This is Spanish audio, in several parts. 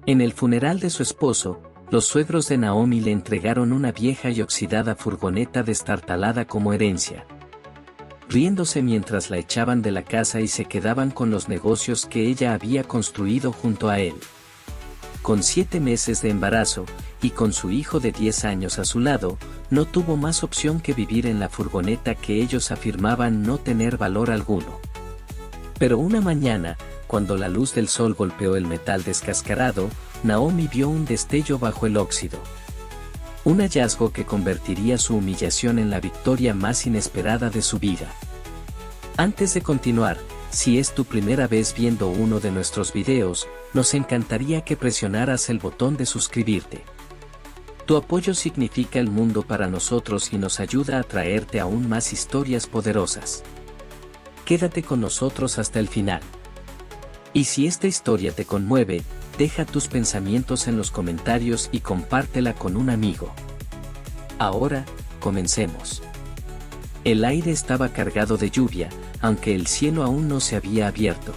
En el funeral de su esposo, los suegros de Naomi le entregaron una vieja y oxidada furgoneta destartalada como herencia. Riéndose mientras la echaban de la casa y se quedaban con los negocios que ella había construido junto a él. Con 7 meses de embarazo, y con su hijo de 10 años a su lado, no tuvo más opción que vivir en la furgoneta que ellos afirmaban no tener valor alguno. Pero una mañana, cuando la luz del sol golpeó el metal descascarado, Naomi vio un destello bajo el óxido. Un hallazgo que convertiría su humillación en la victoria más inesperada de su vida. Antes de continuar, si es tu primera vez viendo uno de nuestros videos, nos encantaría que presionaras el botón de suscribirte. Tu apoyo significa el mundo para nosotros y nos ayuda a traerte aún más historias poderosas. Quédate con nosotros hasta el final. Y si esta historia te conmueve, deja tus pensamientos en los comentarios y compártela con un amigo. Ahora, comencemos. El aire estaba cargado de lluvia, aunque el cielo aún no se había abierto.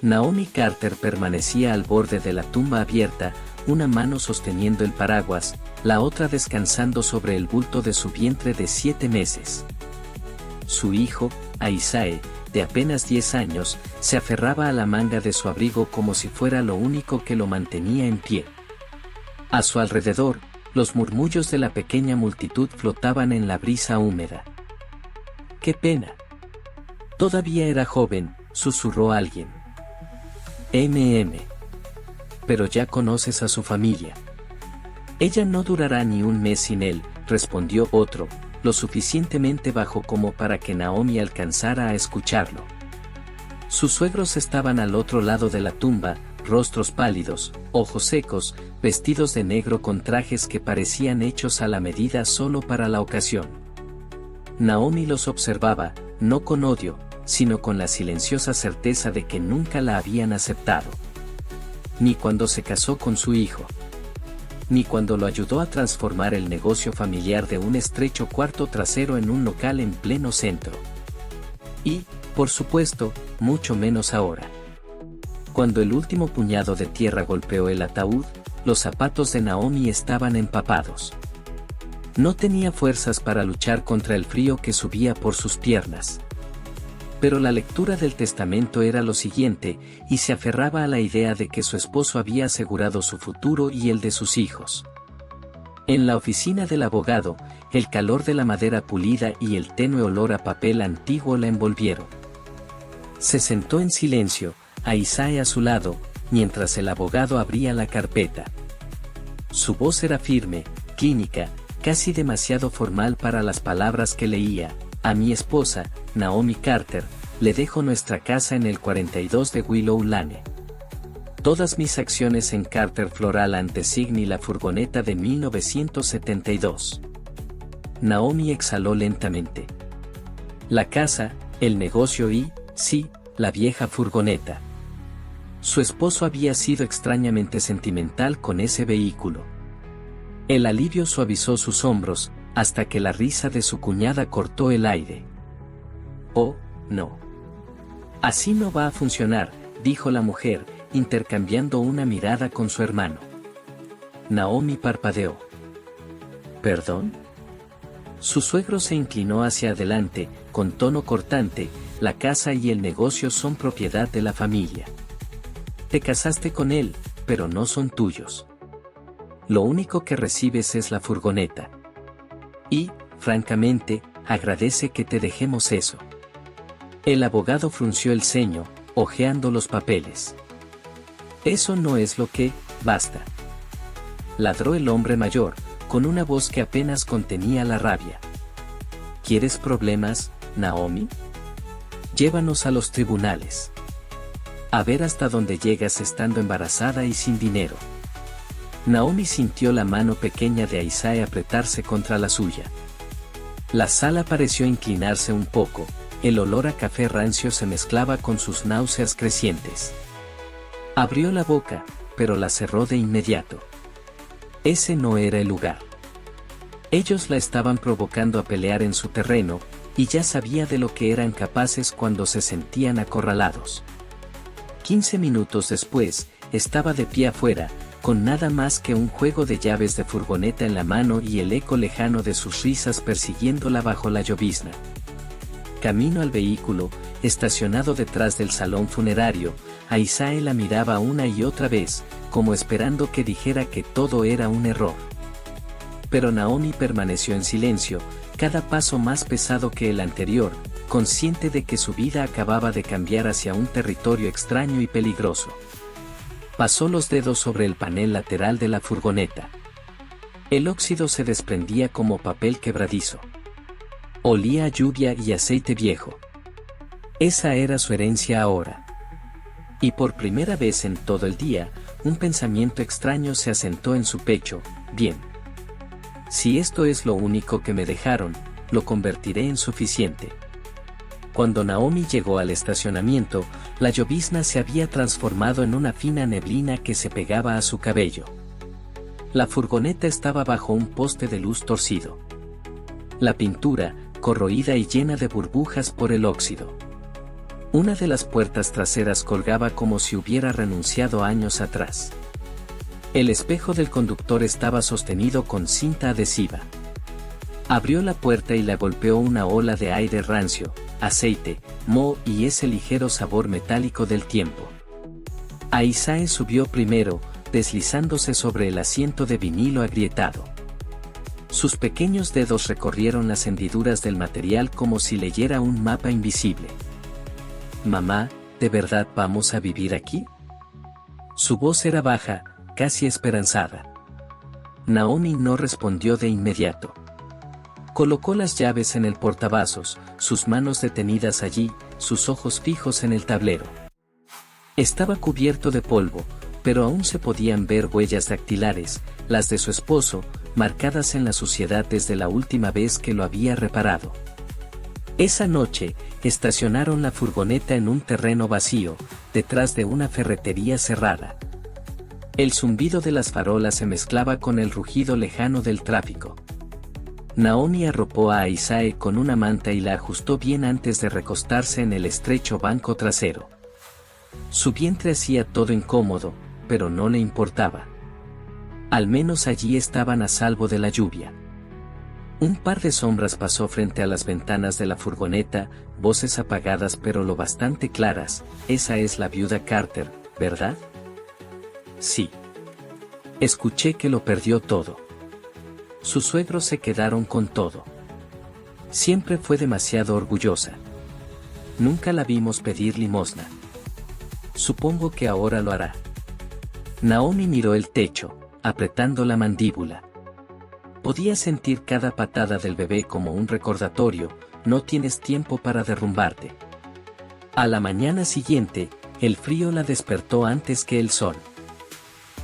Naomi Carter permanecía al borde de la tumba abierta, una mano sosteniendo el paraguas, la otra descansando sobre el bulto de su vientre de 7 meses. Su hijo, Isaiah, de apenas 10 años, se aferraba a la manga de su abrigo como si fuera lo único que lo mantenía en pie. A su alrededor, los murmullos de la pequeña multitud flotaban en la brisa húmeda. ¡Qué pena! Todavía era joven, susurró alguien. Pero ya conoces a su familia. Ella no durará ni un mes sin él, respondió otro, lo suficientemente bajo como para que Naomi alcanzara a escucharlo. Sus suegros estaban al otro lado de la tumba, rostros pálidos, ojos secos, vestidos de negro con trajes que parecían hechos a la medida solo para la ocasión. Naomi los observaba, no con odio, sino con la silenciosa certeza de que nunca la habían aceptado. Ni cuando se casó con su hijo. Ni cuando lo ayudó a transformar el negocio familiar de un estrecho cuarto trasero en un local en pleno centro. Y, por supuesto, mucho menos ahora. Cuando el último puñado de tierra golpeó el ataúd, los zapatos de Naomi estaban empapados. No tenía fuerzas para luchar contra el frío que subía por sus piernas. Pero la lectura del testamento era lo siguiente, y se aferraba a la idea de que su esposo había asegurado su futuro y el de sus hijos. En la oficina del abogado, el calor de la madera pulida y el tenue olor a papel antiguo la envolvieron. Se sentó en silencio, Isaiah a su lado, mientras el abogado abría la carpeta. Su voz era firme, clínica, casi demasiado formal para las palabras que leía. A mi esposa, Naomi Carter, le dejo nuestra casa en el 42 de Willow Lane. Todas mis acciones en Carter Floral ante Signy la furgoneta de 1972. Naomi exhaló lentamente. La casa, el negocio y, sí, la vieja furgoneta. Su esposo había sido extrañamente sentimental con ese vehículo. El alivio suavizó sus hombros, hasta que la risa de su cuñada cortó el aire. Oh, no. Así no va a funcionar, dijo la mujer, intercambiando una mirada con su hermano. Naomi parpadeó. ¿Perdón? Su suegro se inclinó hacia adelante, con tono cortante, la casa y el negocio son propiedad de la familia. Te casaste con él, pero no son tuyos. Lo único que recibes es la furgoneta. Y, francamente, agradece que te dejemos eso. El abogado frunció el ceño, hojeando los papeles. Eso no es lo que, basta. Ladró el hombre mayor, con una voz que apenas contenía la rabia. ¿Quieres problemas, Naomi? Llévanos a los tribunales. A ver hasta dónde llegas estando embarazada y sin dinero. Naomi sintió la mano pequeña de Isaiah apretarse contra la suya. La sala pareció inclinarse un poco, el olor a café rancio se mezclaba con sus náuseas crecientes. Abrió la boca, pero la cerró de inmediato. Ese no era el lugar. Ellos la estaban provocando a pelear en su terreno, y ya sabía de lo que eran capaces cuando se sentían acorralados. 15 minutos después, estaba de pie afuera, con nada más que un juego de llaves de furgoneta en la mano y el eco lejano de sus risas persiguiéndola bajo la llovizna. Camino al vehículo, estacionado detrás del salón funerario, Aisae la miraba una y otra vez, como esperando que dijera que todo era un error. Pero Naomi permaneció en silencio, cada paso más pesado que el anterior, consciente de que su vida acababa de cambiar hacia un territorio extraño y peligroso. Pasó los dedos sobre el panel lateral de la furgoneta. El óxido se desprendía como papel quebradizo. Olía a lluvia y aceite viejo. Esa era su herencia ahora. Y por primera vez en todo el día, un pensamiento extraño se asentó en su pecho: bien. Si esto es lo único que me dejaron, lo convertiré en suficiente. Cuando Naomi llegó al estacionamiento, la llovizna se había transformado en una fina neblina que se pegaba a su cabello. La furgoneta estaba bajo un poste de luz torcido. La pintura, corroída y llena de burbujas por el óxido. Una de las puertas traseras colgaba como si hubiera renunciado años atrás. El espejo del conductor estaba sostenido con cinta adhesiva. Abrió la puerta y la golpeó una ola de aire rancio, aceite, moho y ese ligero sabor metálico del tiempo. Aisae subió primero, deslizándose sobre el asiento de vinilo agrietado. Sus pequeños dedos recorrieron las hendiduras del material como si leyera un mapa invisible. «Mamá, ¿de verdad vamos a vivir aquí?». Su voz era baja, casi esperanzada. Naomi no respondió de inmediato. Colocó las llaves en el portavasos, sus manos detenidas allí, sus ojos fijos en el tablero. Estaba cubierto de polvo, pero aún se podían ver huellas dactilares, las de su esposo, marcadas en la suciedad desde la última vez que lo había reparado. Esa noche, estacionaron la furgoneta en un terreno vacío, detrás de una ferretería cerrada. El zumbido de las farolas se mezclaba con el rugido lejano del tráfico. Naomi arropó a Aisae con una manta y la ajustó bien antes de recostarse en el estrecho banco trasero. Su vientre hacía todo incómodo, pero no le importaba. Al menos allí estaban a salvo de la lluvia. Un par de sombras pasó frente a las ventanas de la furgoneta, voces apagadas pero lo bastante claras. «Esa es la viuda Carter, ¿verdad?». «Sí. Escuché que lo perdió todo. Sus suegros se quedaron con todo. Siempre fue demasiado orgullosa. Nunca la vimos pedir limosna. Supongo que ahora lo hará». Naomi miró el techo, apretando la mandíbula. Podía sentir cada patada del bebé como un recordatorio: no tienes tiempo para derrumbarte. A la mañana siguiente, el frío la despertó antes que el sol.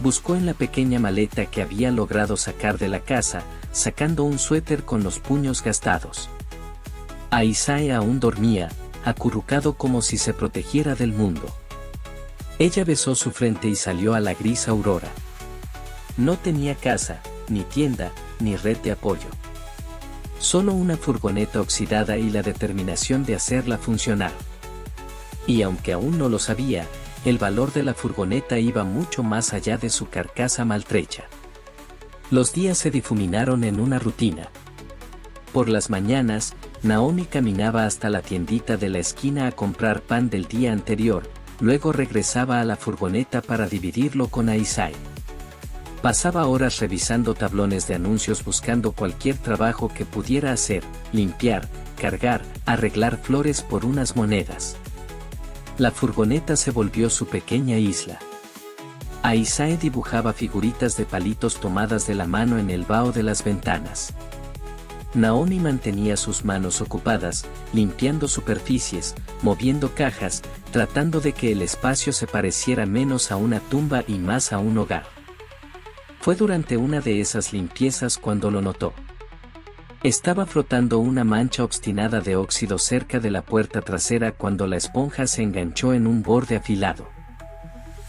Buscó en la pequeña maleta que había logrado sacar de la casa, sacando un suéter con los puños gastados. Aisae aún dormía, acurrucado como si se protegiera del mundo. Ella besó su frente y salió a la gris aurora. No tenía casa, ni tienda, ni red de apoyo. Solo una furgoneta oxidada y la determinación de hacerla funcionar. Y aunque aún no lo sabía, el valor de la furgoneta iba mucho más allá de su carcasa maltrecha. Los días se difuminaron en una rutina. Por las mañanas, Naomi caminaba hasta la tiendita de la esquina a comprar pan del día anterior, luego regresaba a la furgoneta para dividirlo con Aisae. Pasaba horas revisando tablones de anuncios buscando cualquier trabajo que pudiera hacer: limpiar, cargar, arreglar flores por unas monedas. La furgoneta se volvió su pequeña isla. Aisae dibujaba figuritas de palitos tomadas de la mano en el vaho de las ventanas. Naomi mantenía sus manos ocupadas, limpiando superficies, moviendo cajas, tratando de que el espacio se pareciera menos a una tumba y más a un hogar. Fue durante una de esas limpiezas cuando lo notó. Estaba frotando una mancha obstinada de óxido cerca de la puerta trasera cuando la esponja se enganchó en un borde afilado.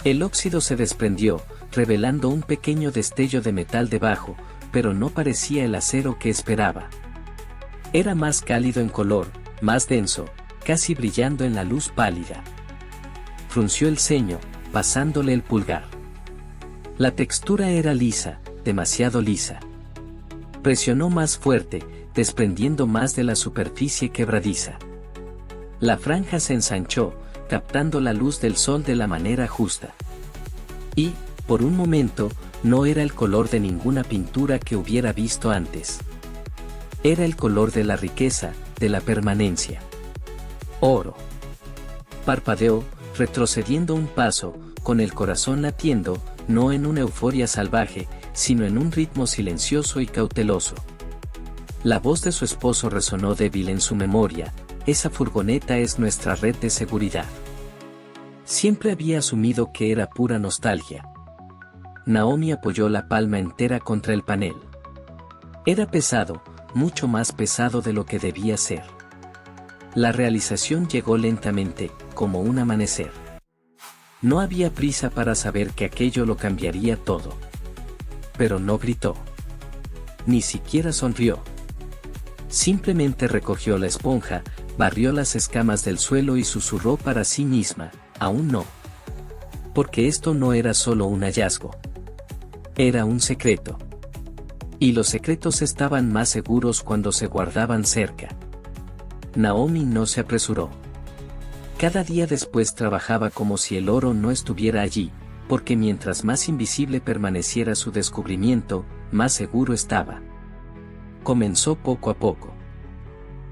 El óxido se desprendió, revelando un pequeño destello de metal debajo, pero no parecía el acero que esperaba. Era más cálido en color, más denso, casi brillando en la luz pálida. Frunció el ceño, pasándole el pulgar. La textura era lisa, demasiado lisa. Presionó más fuerte, desprendiendo más de la superficie quebradiza. La franja se ensanchó, captando la luz del sol de la manera justa. Y, por un momento, no era el color de ninguna pintura que hubiera visto antes. Era el color de la riqueza, de la permanencia. Oro. Parpadeó, retrocediendo un paso, con el corazón latiendo, no en una euforia salvaje, sino en un ritmo silencioso y cauteloso. La voz de su esposo resonó débil en su memoria: esa furgoneta es nuestra red de seguridad. Siempre había asumido que era pura nostalgia. Naomi apoyó la palma entera contra el panel. Era pesado, mucho más pesado de lo que debía ser. La realización llegó lentamente, como un amanecer. No había prisa para saber que aquello lo cambiaría todo. Pero no gritó. Ni siquiera sonrió. Simplemente recogió la esponja, barrió las escamas del suelo y susurró para sí misma: aún no. Porque esto no era solo un hallazgo. Era un secreto. Y los secretos estaban más seguros cuando se guardaban cerca. Naomi no se apresuró. Cada día después trabajaba como si el oro no estuviera allí, porque mientras más invisible permaneciera su descubrimiento, más seguro estaba. Comenzó poco a poco.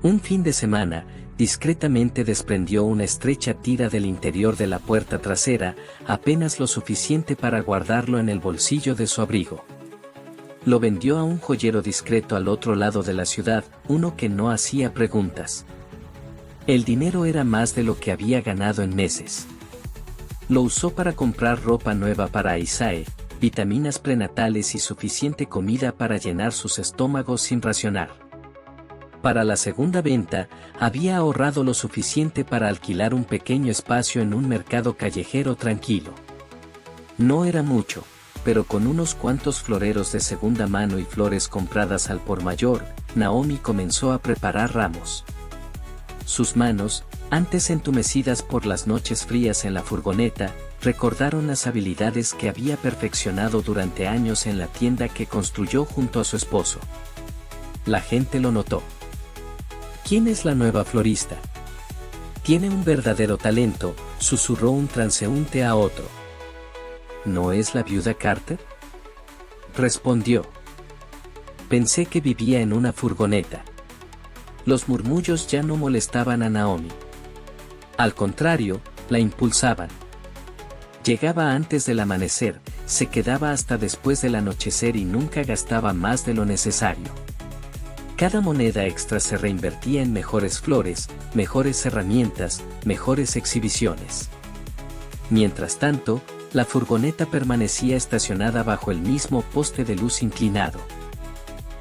Un fin de semana, discretamente desprendió una estrecha tira del interior de la puerta trasera, apenas lo suficiente para guardarlo en el bolsillo de su abrigo. Lo vendió a un joyero discreto al otro lado de la ciudad, uno que no hacía preguntas. El dinero era más de lo que había ganado en meses. Lo usó para comprar ropa nueva para Isaac, vitaminas prenatales y suficiente comida para llenar sus estómagos sin racionar. Para la segunda venta, había ahorrado lo suficiente para alquilar un pequeño espacio en un mercado callejero tranquilo. No era mucho, pero con unos cuantos floreros de segunda mano y flores compradas al por mayor, Naomi comenzó a preparar ramos. Sus manos, antes entumecidas por las noches frías en la furgoneta, recordaron las habilidades que había perfeccionado durante años en la tienda que construyó junto a su esposo. La gente lo notó. ¿Quién es la nueva florista? Tiene un verdadero talento, susurró un transeúnte a otro. ¿No es la viuda Carter?, respondió. Pensé que vivía en una furgoneta. Los murmullos ya no molestaban a Naomi. Al contrario, la impulsaban. Llegaba antes del amanecer, se quedaba hasta después del anochecer y nunca gastaba más de lo necesario. Cada moneda extra se reinvertía en mejores flores, mejores herramientas, mejores exhibiciones. Mientras tanto, la furgoneta permanecía estacionada bajo el mismo poste de luz inclinado.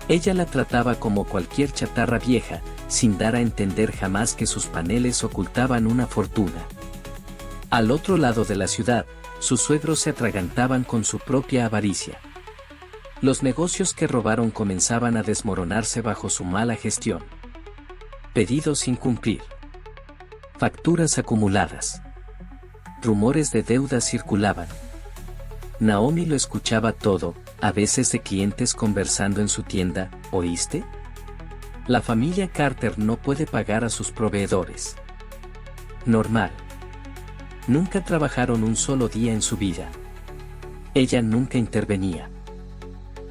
Ella la trataba como cualquier chatarra vieja, sin dar a entender jamás que sus paneles ocultaban una fortuna. Al otro lado de la ciudad, sus suegros se atragantaban con su propia avaricia. Los negocios que robaron comenzaban a desmoronarse bajo su mala gestión. Pedidos sin cumplir. Facturas acumuladas. Rumores de deuda circulaban. Naomi lo escuchaba todo, a veces de clientes conversando en su tienda: ¿oíste? La familia Carter no puede pagar a sus proveedores. Normal. Nunca trabajaron un solo día en su vida. Ella nunca intervenía.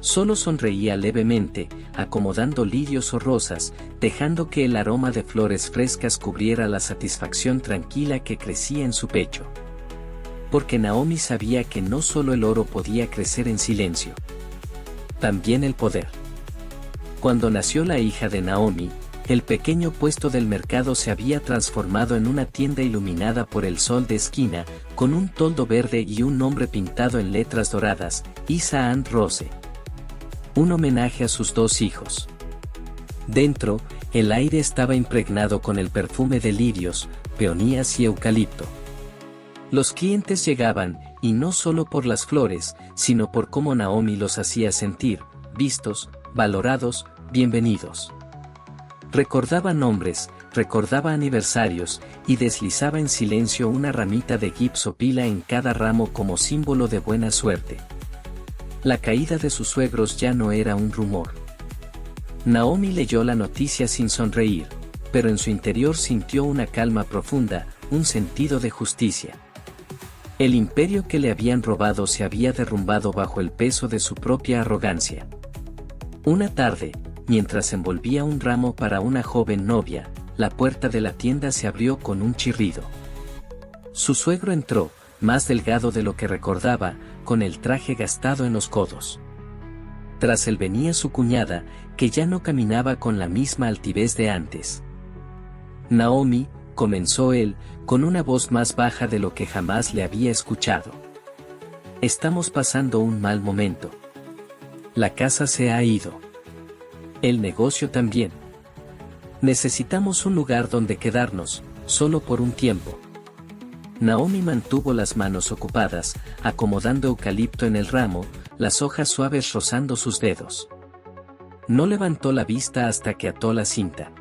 Solo sonreía levemente, acomodando lirios o rosas, dejando que el aroma de flores frescas cubriera la satisfacción tranquila que crecía en su pecho. Porque Naomi sabía que no solo el oro podía crecer en silencio. También el poder. Cuando nació la hija de Naomi, el pequeño puesto del mercado se había transformado en una tienda iluminada por el sol de esquina, con un toldo verde y un nombre pintado en letras doradas: Isa Ann Rose. Un homenaje a sus dos hijos. Dentro, el aire estaba impregnado con el perfume de lirios, peonías y eucalipto. Los clientes llegaban, y no solo por las flores, sino por cómo Naomi los hacía sentir: vistos, valorados, bienvenidos. Recordaban nombres, recordaba aniversarios, y deslizaba en silencio una ramita de gipsopila en cada ramo como símbolo de buena suerte. La caída de sus suegros ya no era un rumor. Naomi leyó la noticia sin sonreír, pero en su interior sintió una calma profunda, un sentido de justicia. El imperio que le habían robado se había derrumbado bajo el peso de su propia arrogancia. Una tarde, mientras envolvía un ramo para una joven novia, la puerta de la tienda se abrió con un chirrido. Su suegro entró, más delgado de lo que recordaba, con el traje gastado en los codos. Tras él venía su cuñada, que ya no caminaba con la misma altivez de antes. Naomi, comenzó él, con una voz más baja de lo que jamás le había escuchado. Estamos pasando un mal momento. La casa se ha ido. El negocio también. Necesitamos un lugar donde quedarnos, solo por un tiempo. Naomi mantuvo las manos ocupadas, acomodando eucalipto en el ramo, las hojas suaves rozando sus dedos. No levantó la vista hasta que ató la cinta.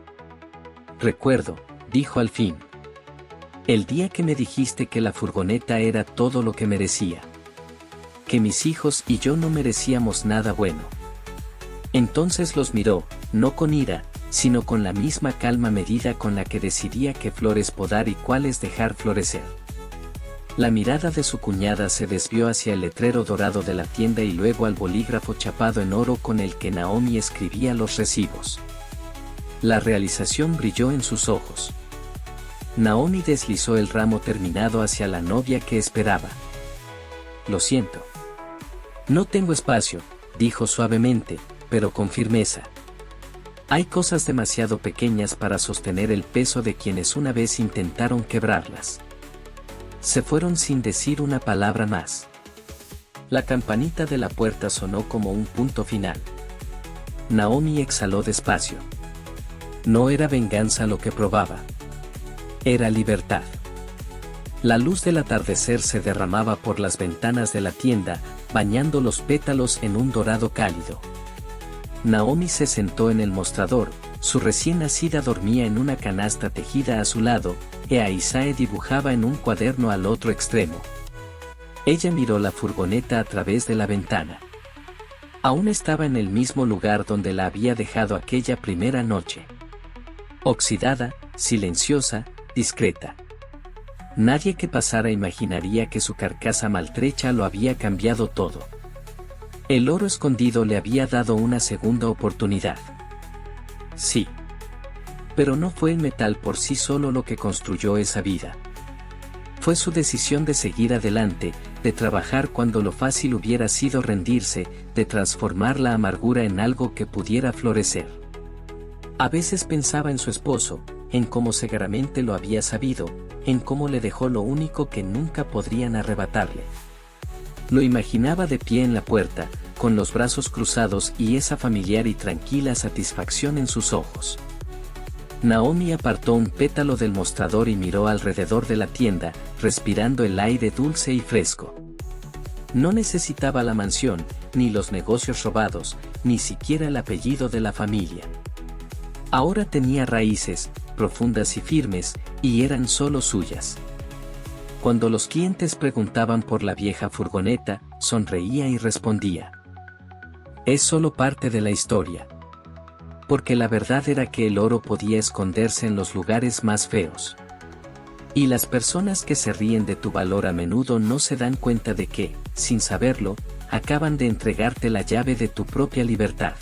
Recuerdo, dijo al fin. El día que me dijiste que la furgoneta era todo lo que merecía. Que mis hijos y yo no merecíamos nada bueno. Entonces los miró, no con ira, sino con la misma calma medida con la que decidía qué flores podar y cuáles dejar florecer. La mirada de su cuñada se desvió hacia el letrero dorado de la tienda y luego al bolígrafo chapado en oro con el que Naomi escribía los recibos. La realización brilló en sus ojos. Naomi deslizó el ramo terminado hacia la novia que esperaba. Lo siento. No tengo espacio, dijo suavemente, pero con firmeza. Hay cosas demasiado pequeñas para sostener el peso de quienes una vez intentaron quebrarlas. Se fueron sin decir una palabra más. La campanita de la puerta sonó como un punto final. Naomi exhaló despacio. No era venganza lo que probaba. Era libertad. La luz del atardecer se derramaba por las ventanas de la tienda, bañando los pétalos en un dorado cálido. Naomi se sentó en el mostrador, su recién nacida dormía en una canasta tejida a su lado, e Aisae dibujaba en un cuaderno al otro extremo. Ella miró la furgoneta a través de la ventana. Aún estaba en el mismo lugar donde la había dejado aquella primera noche. Oxidada, silenciosa, discreta. Nadie que pasara imaginaría que su carcasa maltrecha lo había cambiado todo. El oro escondido le había dado una segunda oportunidad. Sí. Pero no fue el metal por sí solo lo que construyó esa vida. Fue su decisión de seguir adelante, de trabajar cuando lo fácil hubiera sido rendirse, de transformar la amargura en algo que pudiera florecer. A veces pensaba en su esposo, en cómo cegaramente lo había sabido, en cómo le dejó lo único que nunca podrían arrebatarle. Lo imaginaba de pie en la puerta, con los brazos cruzados y esa familiar y tranquila satisfacción en sus ojos. Naomi apartó un pétalo del mostrador y miró alrededor de la tienda, respirando el aire dulce y fresco. No necesitaba la mansión, ni los negocios robados, ni siquiera el apellido de la familia. Ahora tenía raíces, profundas y firmes, y eran solo suyas. Cuando los clientes preguntaban por la vieja furgoneta, sonreía y respondía: es solo parte de la historia. Porque la verdad era que el oro podía esconderse en los lugares más feos. Y las personas que se ríen de tu valor a menudo no se dan cuenta de que, sin saberlo, acaban de entregarte la llave de tu propia libertad.